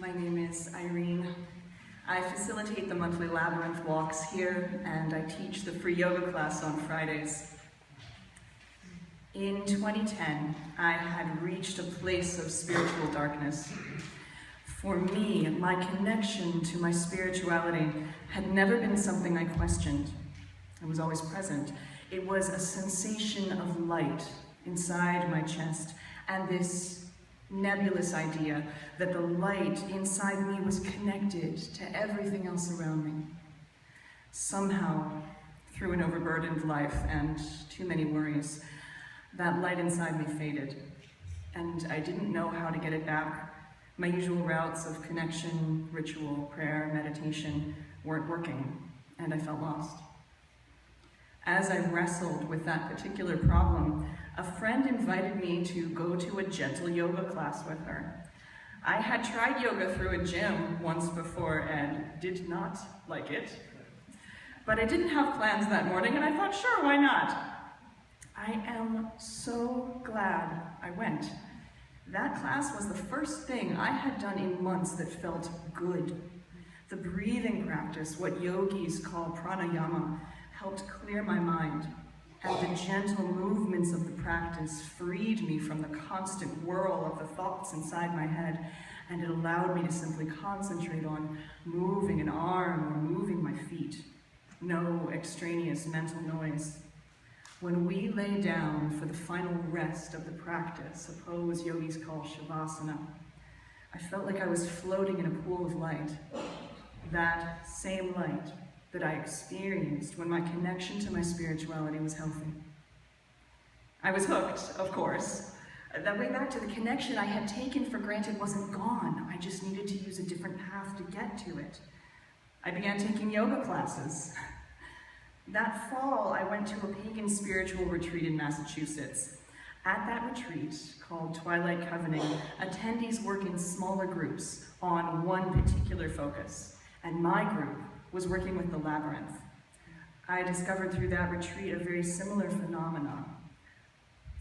My name is Irene. I facilitate the monthly labyrinth walks here, and I teach the free yoga class on Fridays. In 2010, I had reached a place of spiritual darkness. For me, my connection to my spirituality had never been something I questioned. It was always present. It was a sensation of light inside my chest, and this nebulous idea that the light inside me was connected to everything else around me. Somehow, through an overburdened life and too many worries, that light inside me faded, and I didn't know how to get it back. My usual routes of connection, ritual, prayer, meditation weren't working, and I felt lost. As I wrestled with that particular problem, a friend invited me to go to a gentle yoga class with her. I had tried yoga through a gym once before and did not like it. But I didn't have plans that morning, and I thought, sure, why not? I am so glad I went. That class was the first thing I had done in months that felt good. The breathing practice, what yogis call pranayama, helped clear my mind, and the gentle movements of the practice freed me from the constant whirl of the thoughts inside my head, and it allowed me to simply concentrate on moving an arm or moving my feet. No extraneous mental noise. When we lay down for the final rest of the practice, a pose yogis call shavasana, I felt like I was floating in a pool of light. That same light that I experienced when my connection to my spirituality was healthy. I was hooked, of course. That way back to the connection I had taken for granted wasn't gone. I just needed to use a different path to get to it. I began taking yoga classes. That fall, I went to a pagan spiritual retreat in Massachusetts. At that retreat, called Twilight Covenant, attendees work in smaller groups on one particular focus, and my group was working with the labyrinth. I discovered through that retreat a very similar phenomenon.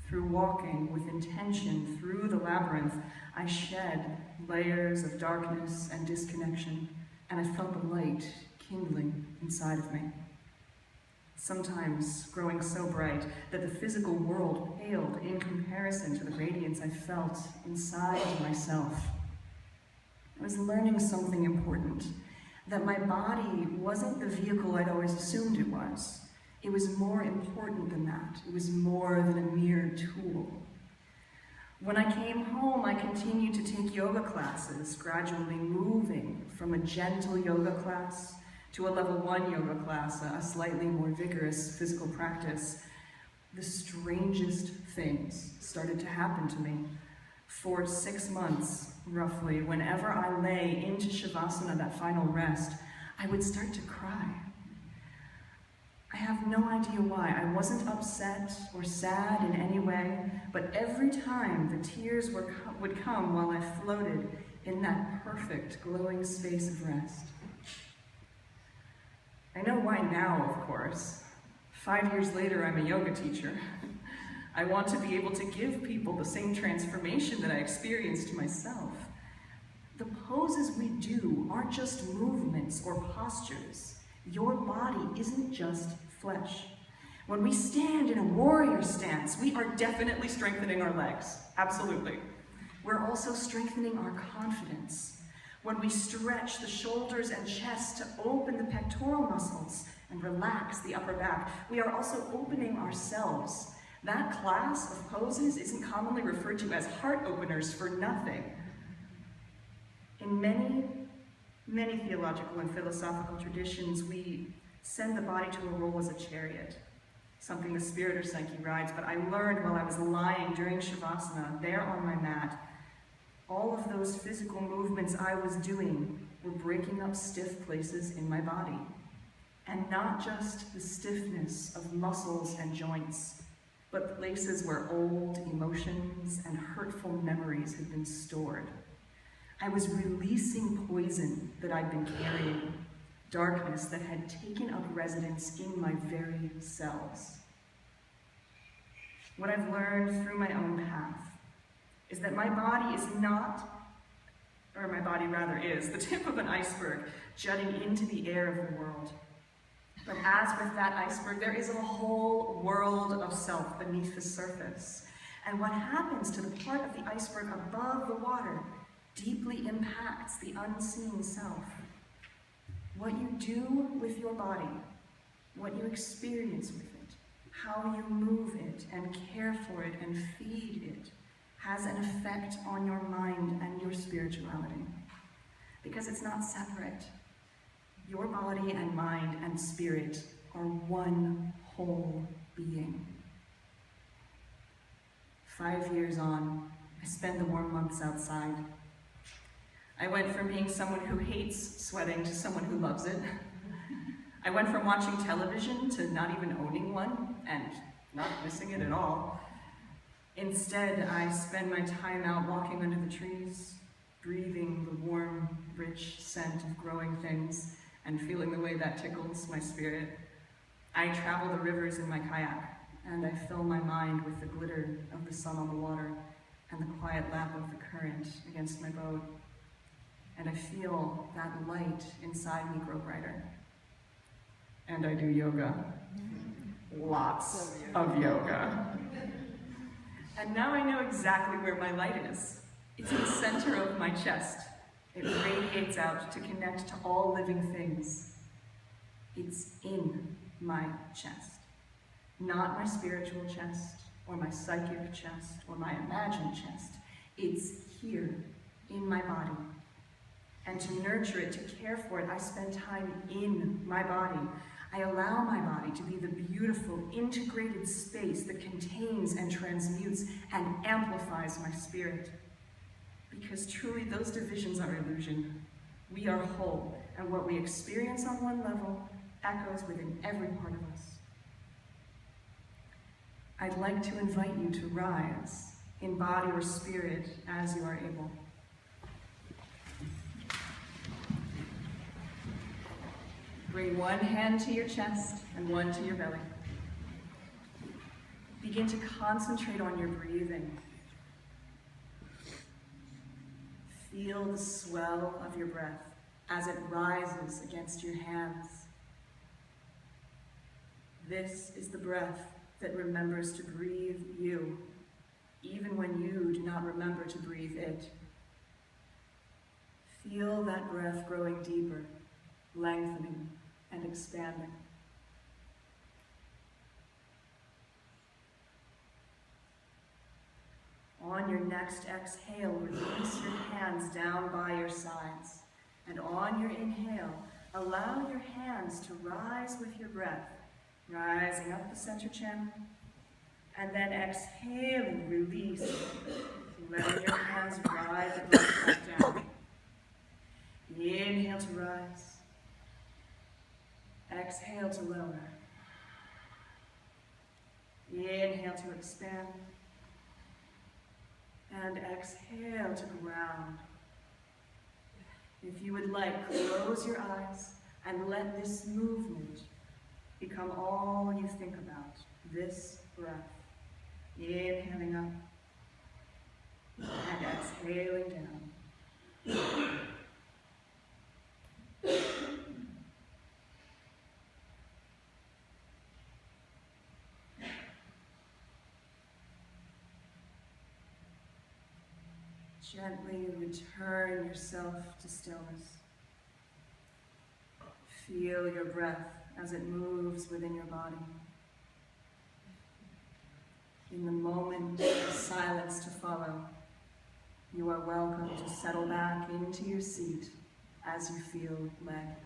Through walking with intention through the labyrinth, I shed layers of darkness and disconnection, and I felt the light kindling inside of me. Sometimes growing so bright that the physical world paled in comparison to the radiance I felt inside myself. I was learning something important, that my body wasn't the vehicle I'd always assumed it was. It was more important than that. It was more than a mere tool. When I came home, I continued to take yoga classes, gradually moving from a gentle yoga class to a level 1 yoga class, a slightly more vigorous physical practice. The strangest things started to happen to me. For 6 months, roughly, whenever I lay into shavasana, that final rest, I would start to cry. I have no idea why. I wasn't upset or sad in any way, but every time the tears would come while I floated in that perfect, glowing space of rest. I know why now, of course. 5 years later, I'm a yoga teacher. I want to be able to give people the same transformation that I experienced myself. The poses we do aren't just movements or postures. Your body isn't just flesh. When we stand in a warrior stance, we are definitely strengthening our legs, absolutely. We're also strengthening our confidence. When we stretch the shoulders and chest to open the pectoral muscles and relax the upper back, we are also opening ourselves. That class of poses isn't commonly referred to as heart openers for nothing. In many theological and philosophical traditions, we send the body to a role as a chariot, something the spirit or psyche rides, but I learned while I was lying during shavasana, there on my mat, all of those physical movements I was doing were breaking up stiff places in my body. And not just the stiffness of muscles and joints, but places where old emotions and hurtful memories had been stored. I was releasing poison that I'd been carrying, darkness that had taken up residence in my very cells. What I've learned through my own path is that my body is not or my body rather is, the tip of an iceberg jutting into the air of the world. But as with that iceberg, there is a whole world of self beneath the surface. And what happens to the part of the iceberg above the water deeply impacts the unseen self. What you do with your body, what you experience with it, how you move it and care for it and feed it, has an effect on your mind and your spirituality. Because it's not separate. Your body and mind and spirit are one whole being. 5 years on, I spend the warm months outside. I went from being someone who hates sweating to someone who loves it. I went from watching television to not even owning one and not missing it at all. Instead, I spend my time out walking under the trees, breathing the warm, rich scent of growing things and feeling the way that tickles my spirit. I travel the rivers in my kayak, and I fill my mind with the glitter of the sun on the water and the quiet lap of the current against my boat. And I feel that light inside me grow brighter. And I do yoga. Lots of yoga. And now I know exactly where my light is. It's in the center of my chest. It radiates out to connect to all living things. It's in my chest. Not my spiritual chest, or my psychic chest, or my imagined chest. It's here, in my body. And to nurture it, to care for it, I spend time in my body. I allow my body to be the beautiful, integrated space that contains and transmutes and amplifies my spirit. Because truly, those divisions are illusion. We are whole, and what we experience on one level echoes within every part of us. I'd like to invite you to rise, in body or spirit, as you are able. Bring one hand to your chest and one to your belly. Begin to concentrate on your breathing. Feel the swell of your breath as it rises against your hands. This is the breath that remembers to breathe you, even when you do not remember to breathe it. Feel that breath growing deeper, lengthening and expanding. On your next exhale, release your hands down by your sides. And on your inhale, allow your hands to rise with your breath, rising up the center chin. And then exhaling, release, letting your hands ride the breath back down. Inhale to rise. Exhale to lower. Inhale to expand. And exhale to ground. If you would like, close your eyes and let this movement become all you think about, this breath. Inhaling up and exhaling down. Gently return yourself to stillness. Feel your breath as it moves within your body. In the moment of silence to follow, you are welcome to settle back into your seat as you feel led.